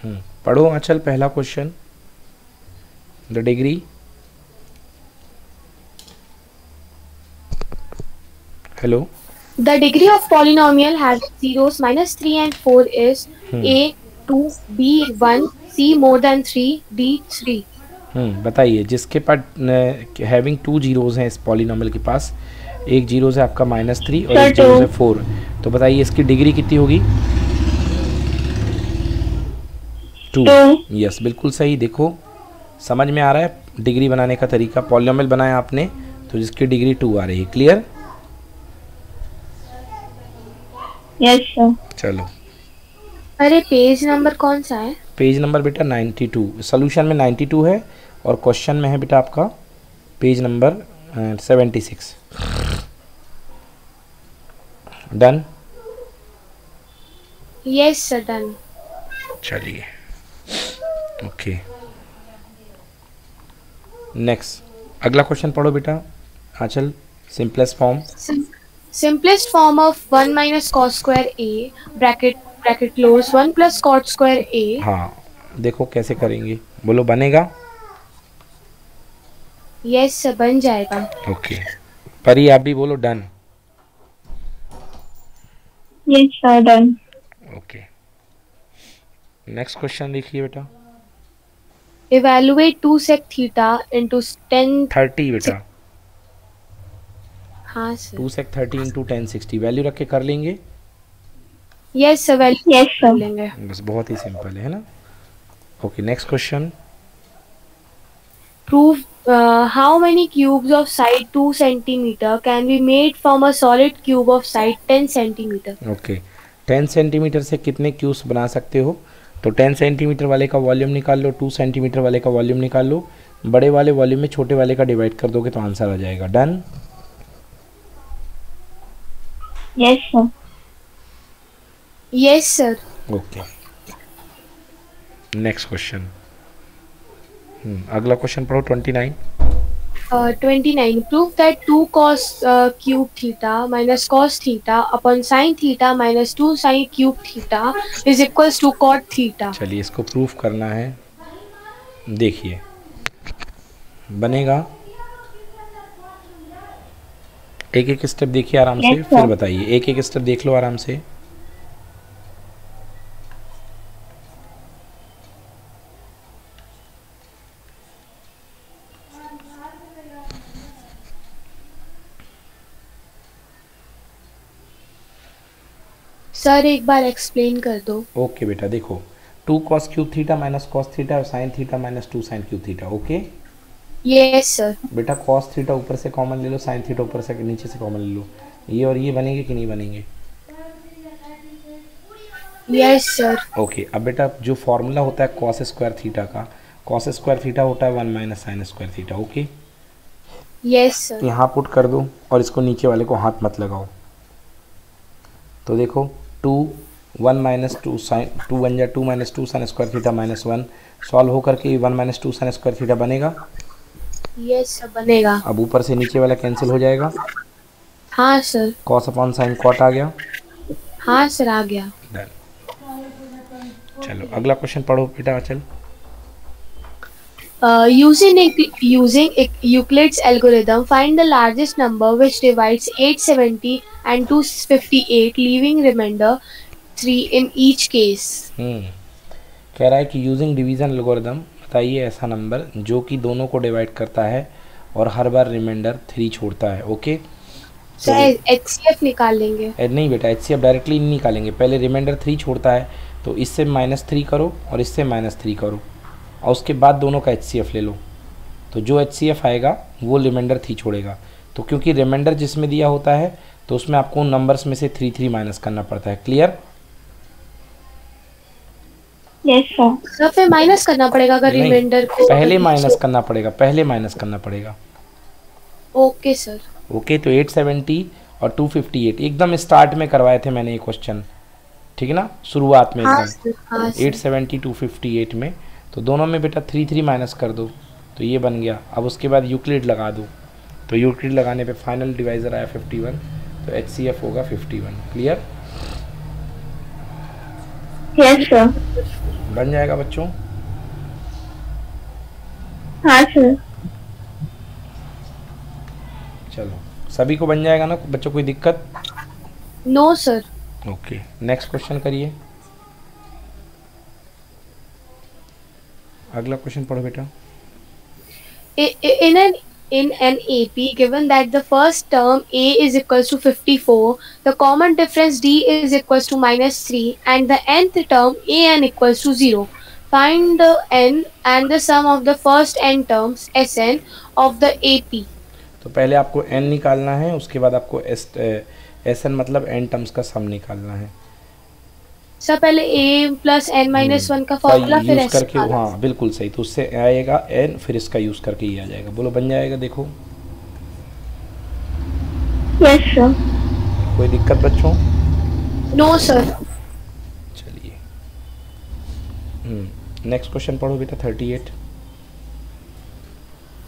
पढ़ो आंचल पहला question, the degree. Hello. The degree of polynomial having zeros minus 3 and 4 is A 2, B 1, C more than 3, D 3. बताइए, जिसके पास having two zeros हैं इस polynomial के पास, एक जीरो है आपका -3 और एक जीरो है 4, तो बताइए इसकी डिग्री कितनी होगी? 2। यस, बिल्कुल सही। देखो समझ में आ रहा है डिग्री बनाने का तरीका। पॉलिनॉमियल बनाया आपने तो जिसकी डिग्री 2 आ रही है। क्लियर? Yes sir. चलो, अरे पेज नंबर कौन सा है? पेज नंबर बेटा 92, सोल्यूशन में 92 है और क्वेश्चन में है बेटा आपका page number 76। Done? Yes sir, done. चलिए, ओके। नेक्स्ट, अगला क्वेश्चन पढ़ो बेटा Anchal. Simplest form. Simplest form of 1 minus cos square A bracket close 1 plus cot square A. हाँ, देखो कैसे करेंगे, बोलो बनेगा? Yes sir, बन जाएगा। ओके, परी आप भी बोलो done. Yes sir, done. Okay, next question देखिए बेटा। Evaluate 2 sec theta into 10 30 बेटा। हाँ सर। 2 sec 30 इंटू 1060 वैल्यू रख के कर लेंगे। Yes sir, वैल्यू यस कर सर। लेंगे। बस बहुत ही सिंपल है ना। Okay, next question. Prove how many cubes of side 2 centimeter can be made from a solid cube of side 10 centimeter. Okay, 10 centimetre से कितने क्यूब्स बना सकते हो? तो 10 सेंटीमीटर वाले का वॉल्यूम निकाल लो, 2 सेंटीमीटर वाले का वॉल्यूम निकाल लो, बड़े वाले वॉल्यूम में छोटे वाले का डिवाइड कर दोगे तो आंसर आ जाएगा। Done? Yes sir. Yes sir. Okay, next question. अगला क्वेश्चन पढ़ो 29। 29. Prove that 2 cos cube theta minus cos theta upon sin theta minus 2 sin cube theta is equals to cot theta. चलिए, इसको proof करना है। देखिए बनेगा, एक एक स्टेप देखिए आराम से, Yes, फिर sir. बताइए। एक एक स्टेप देख लो आराम से। सर एक बार एक्सप्लेन कर दो। ओके बेटा, देखो 2 cos cube theta minus cos theta और sine theta minus 2 sine cube theta. Okay yes sir. बेटा, कॉस थीटा ऊपर से कॉमन ले लो, साइन थीटा ऊपर से नीचे से कॉमन ले लो। ये और ये बनेंगे कि नहीं बनेंगे? Yes sir. ओके, अब बेटा जो फॉर्मूला होता है कॉस स्क्वायर थीटा का, कॉस स्क्वायर थीटा होता है 1 minus sign square theta. Okay, yes sir. यहाँ पुट कर दो और इसको नीचे वाले को हाथ मत लगाओ। तो देखो 2 1 माइनस 2 साइन 2 1 जा 2 minus 2 sine square theta minus 1 solve होकर के 1 माइनस 2 साइन स्क्वायर थीटा बनेगा। यस सर, बनेगा। अब ऊपर से नीचे वाला कैंसिल हो जाएगा। हाँ sir. Cos upon sine cot आ गया। हाँ सर, आ गया। डन। चलो अगला क्वेश्चन पढ़ो बेटा चल। Using Euclid's algorithm, find the largest number which divides 870 and 258, leaving remainder 3 in each case. कह रहा है कि यूजिंग डिवीज़न एल्गोरिथम बताइए ऐसा नंबर जो कि दोनों को डिवाइड करता है और हर बार रिमाइंडर 3 छोड़ता है। ओके, सर HCF निकाल लेंगे। नहीं बेटा, HCF डायरेक्टली नहीं निकालेंगे, पहले रिमाइंडर 3 छोड़ता है तो इससे -3 करो और इससे -3 करो और उसके बाद दोनों का HCF ले लो। तो जो HCF आएगा वो रिमाइंडर 3 छोड़ेगा। तो क्योंकि रिमाइंडर जिसमें दिया होता है तो उसमें आपको उन नंबर्स में से 3 3 माइनस करना पड़ता है। क्लियर? Yes sir. सर फिर माइनस करना पड़ेगा अगर रिमाइंडर को पहले माइनस करना पड़ेगा, पहले माइनस करना पड़ेगा। Okay sir. ओके, तो 870 और 258 एकदम स्टार्ट में करवाए थे मैंने ये क्वेश्चन, ठीक है ना, शुरुआत में हाँ एकदम। सर, हाँ सर। 870 258 में तो दोनों में बेटा 3 3 माइनस कर दो तो ये बन गया। अब उसके बाद यूक्लिड लगा दो, तो यूक्लिड लगाने पे फाइनल डिवाइज़र आया 51, तो HCF होगा 51। क्लियर? Yes sir. बन जाएगा बच्चों? हाँ सर। चलो, सभी को बन जाएगा ना बच्चों? कोई दिक्कत? No sir. Okay, next question करिए। अगला क्वेश्चन पढ़ो बेटा। In an AP, given that the first term A is equals to 54, the common difference D is equals to -3, and the nth term AN equals to 0. Find the n and the sum of the first n terms Sn of the AP. तो पहले आपको n निकालना है, उसके बाद आपको Sn मतलब n terms का सम निकालना है। सर पहले a प्लस n माइनस 1 का फॉर्मूला फिर यूज s करके, हाँ बिल्कुल सही। तो उससे आएगा n, फिर इसका यूज करके ही आ जाएगा। बोलो बन जाएगा? देखो, यस सर। कोई दिक्कत बच्चों? No sir. चलिए, नेक्स्ट क्वेश्चन पढ़ो बेटा, 38।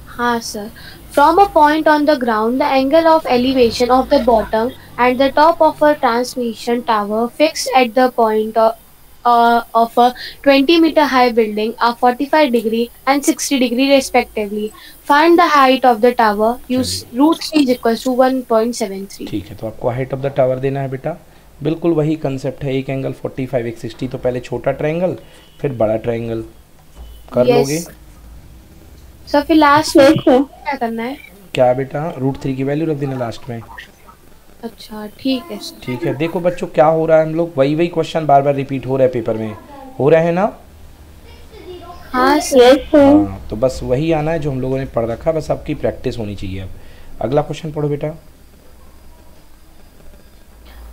हाँ sir. From a point on the ground, the angle of elevation of the bottom and the top of a transmission tower fixed at the point of a 20-meter high building are 45 degree and 60 degree respectively. Find the height of the tower. Use √3 is equals to 1.73. ठीक है, तो आपको height of the tower देना है बेटा। बिल्कुल वही concept है, एक एंगल 45, एक 60। तो पहले छोटा ट्रायंगल फिर बड़ा ट्रायंगल कर लोगे। सर फिर लास्ट में क्या करना है? क्या बेटा? √3 की वैल्यू रख देना लास्ट में। अच्छा ठीक है सर। ठीक है, देखो बच्चों क्या हो रहा है, हम लोग वही क्वेश्चन बार बार रिपीट हो रहा है पेपर में, हो रहे हैं ना? हाँ सर। हाँ, तो बस वही आना है जो हम लोगों ने पढ़ रखा, बस आपकी प्रैक्टिस होनी चाहिए। अब अगला क्वेश्चन पढ़ो बेटा।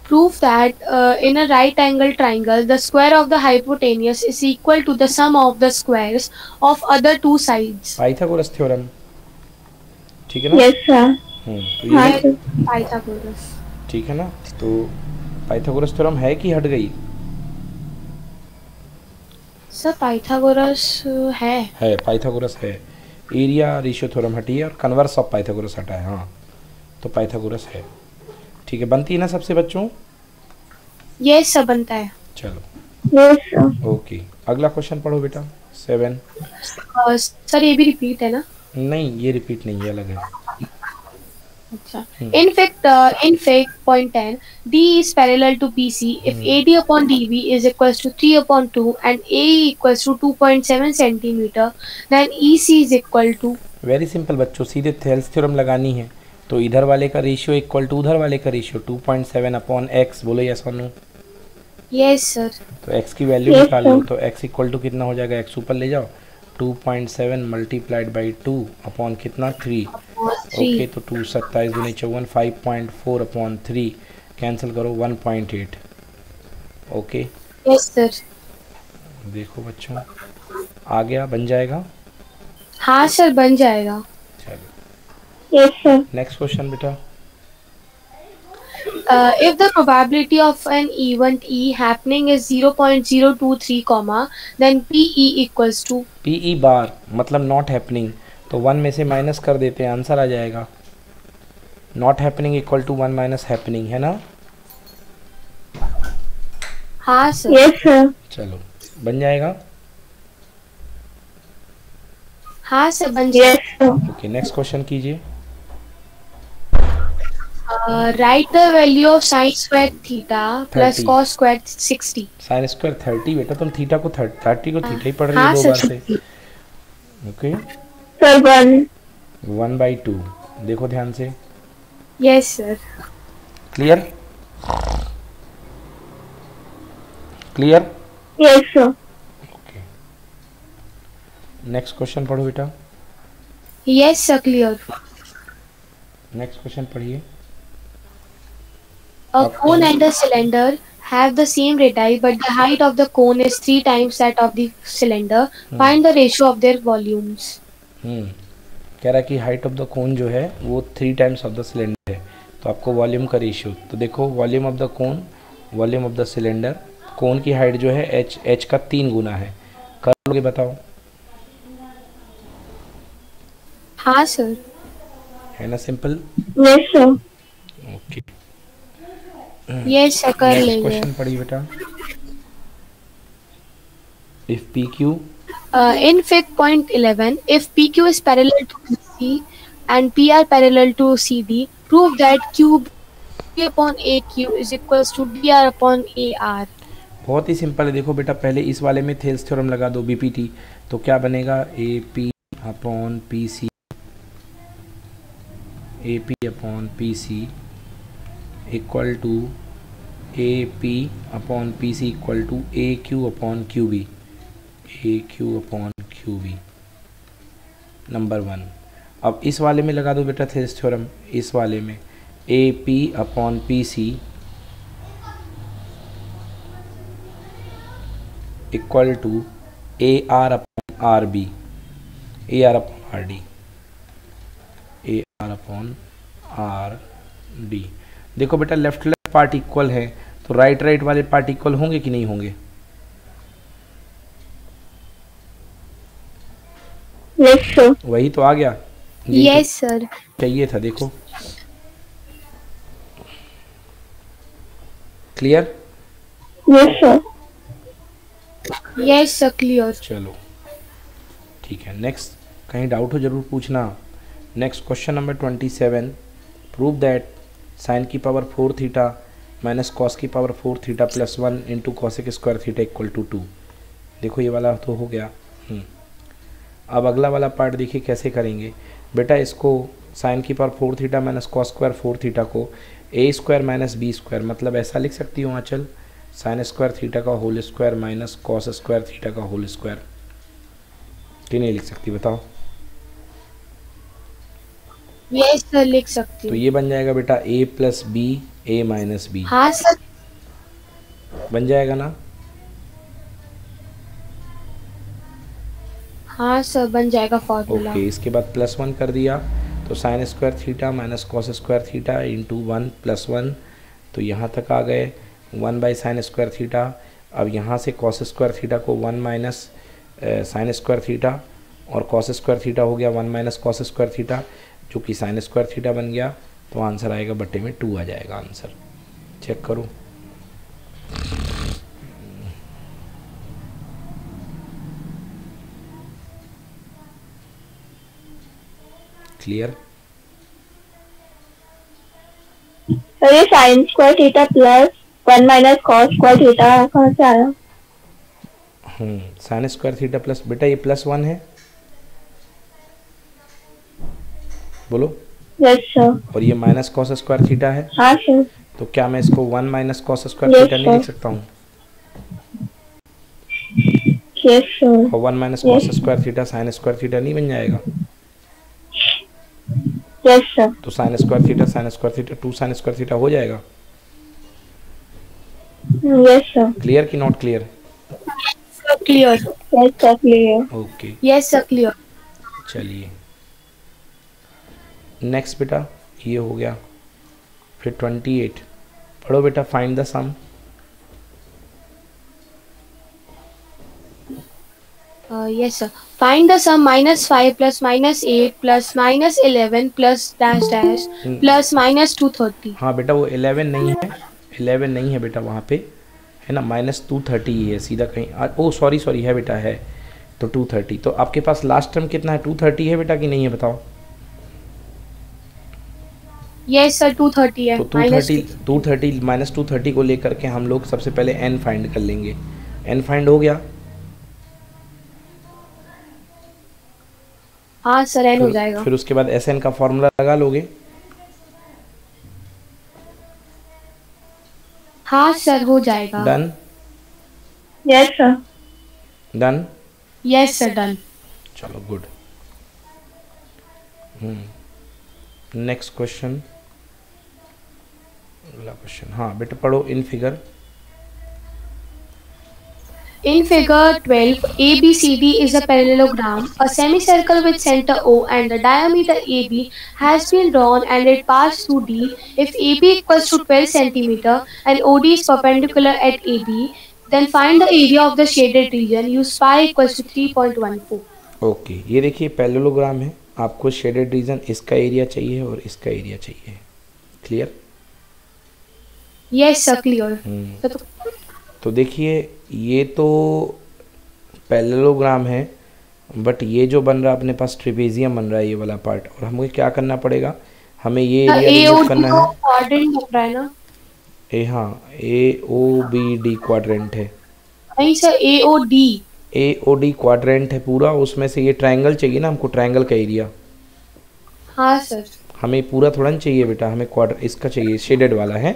Prove that in a right angle triangle, the square of the hypotenuse is equal to the sum of the squares of other two sides. Pythagoras theorem, ठीक है ना? Yes sir. तो हाँ ये सर। पाइथागोरस। ठीक है ना? तो पाइथागोरस थ्योरम है कि हट गई? सर पाइथागोरस है पाइथागोरस है। एरिया रेशियो थ्योरम हटी है और कन्वर्स ऑफ पाइथागोरस हटा है। हाँ, तो पाइथागोरस है। ठीक है, बनती है ना सबसे बच्चों? ये सब बनता है। चलो यस सर। ओके, अगला क्वेश्चन पढ़ो बेटा, 7। सर ये भी रिपीट है ना? नहीं, ये रिपीट नहीं है, अलग है। अच्छा। In fact, point 10, D is parallel to BC if AD upon DB is equals to 3/2 and AE equals to 2.7 centimeter, then EC is equal to। Very simple बच्चों, सीधे थेल्स थ्योरम लगानी है। तो इधर वाले का रेशियो इक्वल टू उधर वाले का रेशियो 2.7/x। बोलो यस और नो? Yes sir. तो x की वैल्यू निकालो, तो x इक्वल टू कितना हो जाएगा? x ऊपर ले जाओ, 2.7 मल्टीप्लाइड बाई 2 अपॉन कितना? 3। ओके, तो 2 27 दूनी 54, 5.4/3 कैंसिल करो, 1.8। Okay, yes sir. देखो बच्चों आ गया, बन जाएगा? हाँ सर बन जाएगा। चलो यस सर। नेक्स्ट क्वेश्चन बेटा। If the probability of an event E happening is 0.023, then PE equals to। PE बार मतलब नॉट हैपनिंग, तो 1 में से माइनस कर देते हैं, आंसर आ जाएगा। Not happening equal to 1 minus happening, है ना? हाँ सर। Yes sir. चलो बन जाएगा? हाँ सर बन जाएगा। Yes sir. Okay, next question कीजिए। Write the value of sin square theta plus 30। cos square 60। Sine square 30 बेटा, तुम थीटा को 30 को थीटा ही पढ़ रही हाँ हो दो सर। बार से। Okay, sir 1। 1/2, देखो ध्यान से। Yes sir. Clear? Clear? Yes sir. Okay, next question पढ़ो बेटा। Yes sir clear. Next question पढ़िए। A cone and a cylinder have the same radii, but the height of the cone is 3 times that of the cylinder. Find the ratio of their volumes. कह रहा है कि height of the कोन जो है वो 3 times of the cylinder है, तो आपको वॉल्यूम का रेशियो। तो देखो, volume of the cone, volume of the cylinder, cone की हाइट जो है h का 3 गुना है। कर लोगे बताओ? हाँ सर। है ना simple? Yes sir. Okay, yes sir कर नेक्स्ट लेंगे। क्वेश्चन पढ़िए बेटा। If P Q In Fig point 11, if PQ is parallel to PC and PR parallel to CD, prove that QB upon AQ is equals to DR upon AR. बहुत ही simple है। देखो बेटा, पहले इस वाले में थेल्स थ्योरम लगा दो, बीपीटी, तो क्या बनेगा, A P upon P C, A P upon P C equal to A P upon P C equal to A Q upon Q B, A Q upon Q B, number 1। अब इस वाले में लगा दो बेटा थेल्स थ्योरम, इस वाले में A P upon P C equal to A R upon R B, A R upon R D, A R upon R D. देखो बेटा, लेफ्ट लेफ्ट पार्ट इक्वल है, तो राइट राइट वाले पार्ट इक्वल होंगे कि नहीं होंगे? Yes, sir. वही तो आ गया, यही Yes, sir. तो चाहिए था। देखो clear? Yes, sir. Yes, sir. Clear. चलो ठीक है, नेक्स्ट कहीं डाउट हो जरूर पूछना। Next question number 27, prove that sine की पावर 4 थीटा माइनस कॉस की power 4 theta plus 1 into cosec square theta equal to 2। देखो ये वाला तो हो गया। अब अगला वाला पार्ट देखिए कैसे करेंगे बेटा। इसको साइन की power 4 theta minus cos square 4 theta को A square minus B square, मतलब ऐसा लिख सकती हूँ आंचल, साइन स्क्वायर थीटा का whole square minus cos square theta का होल स्क्वायर, कि नहीं लिख सकती बताओ? Yes, sir. लिख सकती तो हूँ। ये बन जाएगा बेटा a plus B A minus B, हाँ सर। बन जाएगा ना? हाँ सर, बन जाएगा फॉर्मूला। ओके, इसके बाद प्लस 1 कर दिया, तो sine square theta minus cos square theta into 1 plus 1, तो यहाँ तक आ गए 1 बाई साइन स्क्वायर थीटा। अब यहाँ से कॉस स्क्वायर थीटा को 1 माइनस साइन स्क्वायर थीटा और कॉस स्क्वायर थीटा हो गया 1 माइनस कॉस स्क्वायर थीटा, जो कि साइन स्क्वायर थीटा बन गया, तो आंसर आएगा बट्टे में 2 आ जाएगा आंसर। चेक करो। क्लियर? सर ये sign square theta plus 1 minus cos square theta कहाँ से आया? साइन स्क्वायर थीटा प्लस, बेटा ये प्लस 1 है, बोलो। Yes sir. और ये माइनस कॉस स्क्वायर थीटा है, हाँ सर। तो क्या मैं इसको 1 minus cos square Yes, theta नहीं sir. लिख सकता हूँ? Yes sir. और 1 minus cos square theta sine square theta नहीं बन जाएगा? Yes sir. तो sine square theta 2 sine square theta हो जाएगा। Yes sir. क्लियर कि not clear? Clear. Yes sir clear. Okay, yes sir, clear. चलिए नेक्स्ट बेटा, ये हो गया। फिर 28 पढ़ो बेटा, find the sum. Yes sir. Find the sum -5 plus -8 plus -11 plus dash dash plus -230. हाँ बेटा, वो 11 नहीं है, 11 नहीं है बेटा वहाँ पे, है ना, -230 ही है सीधा कहीं। ओ सॉरी है बेटा, है तो 230। तो आपके पास लास्ट टर्म कितना है, 230 है बेटा कि नहीं है बताओ? Yes sir, 230 है। तो 230 माइनस 230 को लेकर के हम लोग सबसे पहले n फाइंड कर लेंगे। n फाइंड हो गया, हाँ सर, n हो जाएगा। फिर उसके बाद Sn का फॉर्मूला लगा लोगे। हाँ सर, हो जाएगा। Done? Yes sir. Done? Yes sir, done. चलो गुड। नेक्स्ट क्वेश्चन, अगला क्वेश्चन। हाँ बेटा पढ़ो in figure. In figure 12, ABCD is a parallelogram. A semicircle with center O and the diameter AB has been drawn and it passed through D. If AB equals to 12 centimeter and OD is perpendicular at AB, then find the area of the shaded region. Use pi equals to 3.14. Okay, ये देखिए parallelogram है, आपको shaded region इसका area चाहिए और इसका area चाहिए। Clear? Yes sir, clear. तो देखिए ये तो पैरेललोग्राम है, बट ये जो बन रहा है अपने पास ट्रिपेजियम बन रहा है, ये वाला पार्ट, और हमें क्या करना पड़ेगा, हमें ये एरिया रिमूव करना है। क्वाड्रेंट बन रहा है ना? हाँ, AOBD क्वाड्रेंट है। नहीं सर, AOD क्वाड्रेंट है पूरा, उसमें से ये ट्रायंगल चाहिए ना हमको, ट्रायंगल का एरिया। हाँ सर। हमें पूरा थोड़ा नहीं चाहिए बेटा, हमें क्वाड्र इसका चाहिए, शेडेड वाला है।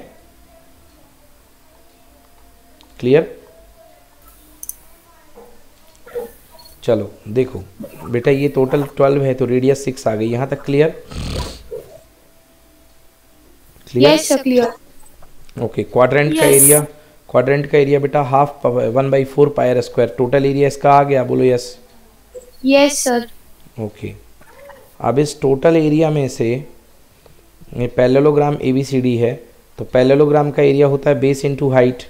क्लियर? चलो देखो बेटा, ये टोटल 12 है तो रेडियस 6 आ गई यहाँ तक। Clear? Yes sir, clear. Okay, quadrant का एरिया, क्वाड्रेंट का एरिया बेटा half 1/4 pi square, total area इसका आ गया, बोलो यस। Yes sir. ओके, अब इस टोटल एरिया में से ये पैरेललोग्राम ABCD है, तो पैरेललोग्राम का एरिया होता है बेस इनटू हाइट।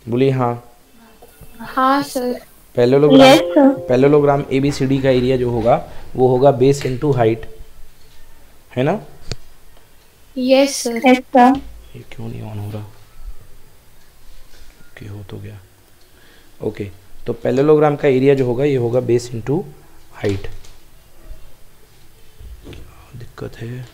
बोलिए हाँ। हाँ सर। पैरेललोग्राम ABCD का एरिया जो होगा वो होगा बेस इनटू हाइट, है ना? Yes sir. ये क्यों नहीं ऑन हो रहा? ओके, हो तो गया। ओके, तो पैरेललोग्राम का एरिया जो होगा ये होगा बेस इनटू हाइट। दिक्कत है,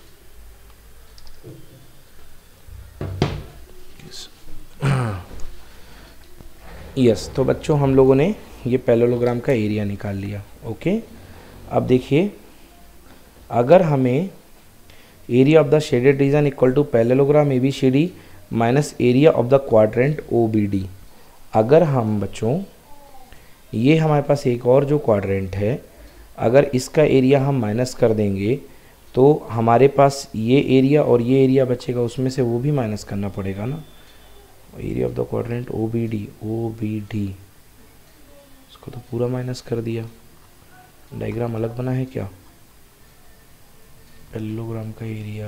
यस। तो बच्चों हम लोगों ने ये पैरेललोग्राम का एरिया निकाल लिया। ओके, अब देखिए, अगर हमें area of the shaded region equal to parallelogram ABCD minus area of the quadrant OBD, अगर हम बच्चों ये हमारे पास एक और जो क्वाड्रेंट है, अगर इसका एरिया हम माइनस कर देंगे तो हमारे पास ये एरिया और ये एरिया बचेगा, उसमें से वो भी माइनस करना पड़ेगा ना। Area of the quadrant OBD इसको तो पूरा माइनस कर दिया। डायग्राम अलग बना है क्या? पैरेललोग्राम का एरिया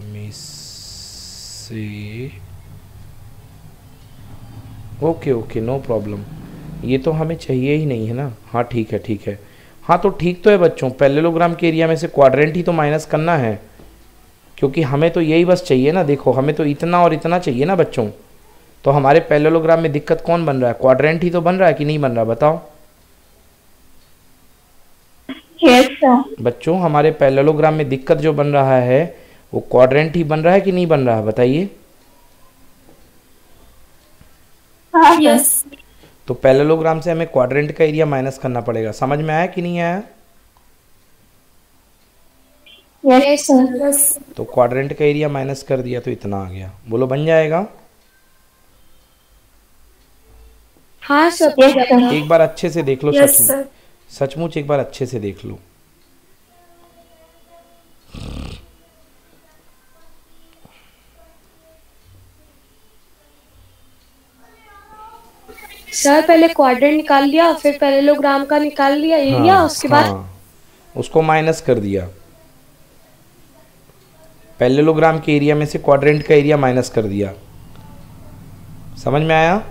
में से, ओके नो प्रॉब्लम, ये तो हमें चाहिए ही नहीं है ना। हाँ ठीक है, ठीक है। हाँ तो ठीक तो है बच्चों, पैरेललोग्राम के एरिया में से क्वाड्रेंट ही तो माइनस करना है, क्योंकि हमें तो यही बस चाहिए ना। देखो हमें तो इतना और इतना चाहिए ना बच्चों, तो हमारे पैरेललोग्राम में दिक्कत कौन बन रहा है? क्वाड्रेंट ही तो बन रहा है कि नहीं बन रहा, बताओ। Yes sir. बच्चों हमारे पैरेललोग्राम में दिक्कत जो बन रहा है वो क्वाड्रेंट ही बन रहा है कि नहीं बन रहा है, बताइए। हाँ यस। तो पैरेललोग्राम से हमें क्वाड्रेंट का एरिया माइनस करना पड़ेगा। समझ में आया कि नहीं आया? Yes sir. तो क्वाड्रेंट का एरिया माइनस कर दिया तो इतना आ गया, बोलो बन जाएगा? हाँ सर। एक बार अच्छे से देख लो, सचमुच एक बार अच्छे से देख लो। सर पहले क्वाड्रेंट निकाल लिया, फिर पैरेललोग्राम का निकाल लिया एरिया, उसके बाद उसको माइनस कर दिया। पैरेललोग्राम के एरिया में से क्वाड्रेंट का एरिया माइनस कर दिया। समझ में आया?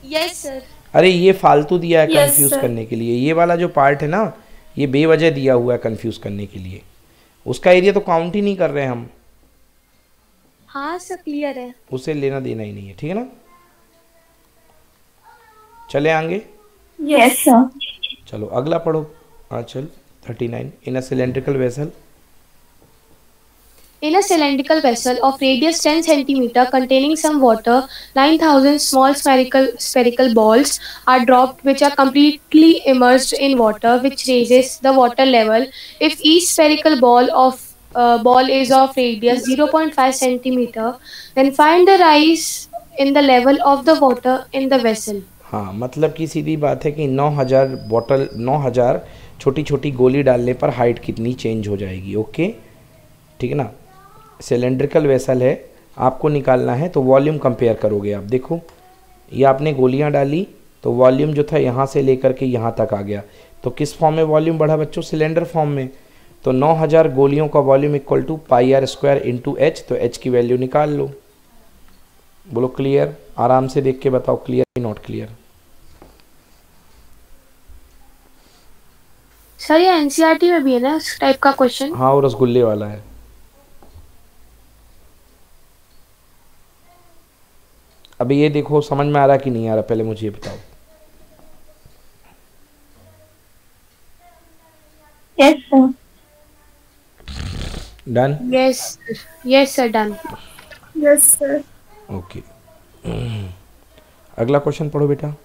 Yes sir. अरे ये फालतू दिया है कंफ्यूज करने के लिए, ये वाला जो पार्ट है ना ये बेवजह दिया हुआ है कंफ्यूज करने के लिए। उसका एरिया तो काउंट ही नहीं कर रहे हम। हाँ सर क्लियर है, उसे लेना देना ही नहीं है, ठीक है ना। चले आगे। Yes sir. चलो अगला पढ़ो Anchal. 39 in a cylindrical vessel. In a cylindrical vessel of radius 10 cm containing some water, 9,000 small spherical balls are dropped which are completely immersed in water, which raises the water level. If each spherical ball is of radius 0.5 cm, then find the rise in the level of the water in the vessel. हाँ मतलब की सीधी बात है कि 9,000 छोटी छोटी गोली डालने पर हाइट कितनी चेंज हो जाएगी। ओके ठीक है ना। सिलेंड्रिकल वेसल है, आपको निकालना है तो वॉल्यूम कंपेयर करोगे आप। देखो ये आपने गोलियां डाली तो वॉल्यूम जो था यहाँ से लेकर के यहाँ तक आ गया, तो किस फॉर्म में वॉल्यूम बढ़ा बच्चों? सिलेंडर फॉर्म में। तो 9,000 गोलियों का volume equal to πr² into H, तो एच की वैल्यू निकाल लो। बोलो क्लियर? आराम से देख के बताओ क्लियर या नॉट क्लियर। सर ये एनसीईआरटी में भी है ना इस टाइप का क्वेश्चन? हाँ वो रसगुल्ले वाला है। अभी ये देखो समझ में आ रहा कि नहीं आ रहा, पहले मुझे ये बताओ। Yes, sir. Done? Yes, sir, done. Yes, sir. Okay. अगला क्वेश्चन पढ़ो बेटा।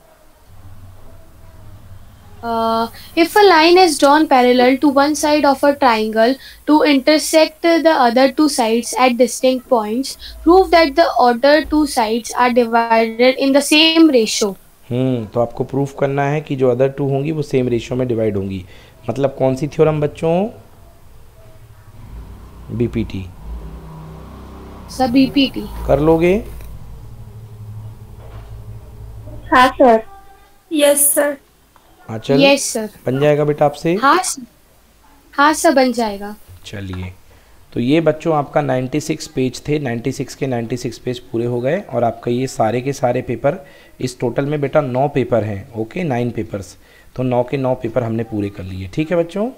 If a line is drawn parallel to one side of a triangle to intersect the other two sides at distinct points, prove that the other two sides are divided in the same ratio. तो आपको proof करना है कि जो other to होंगी वो same ratio में divide होंगी। मतलब कौन सी थ्योरम बच्चों? बीपीटी। Sir, BPT. कर लोगे? हाँ सर। Yes, sir. आंचल? Yes, sir. बन जाएगा बेटा आपसे? हाँ सर, बन जाएगा। चलिए, तो ये बच्चों आपका 96 पेज थे, 96 के 96 पेज पूरे हो गए और आपका ये सारे के सारे पेपर, इस टोटल में बेटा 9 पेपर हैं। ओके, 9 पेपर्स, तो 9 के 9 पेपर हमने पूरे कर लिए। ठीक है बच्चों।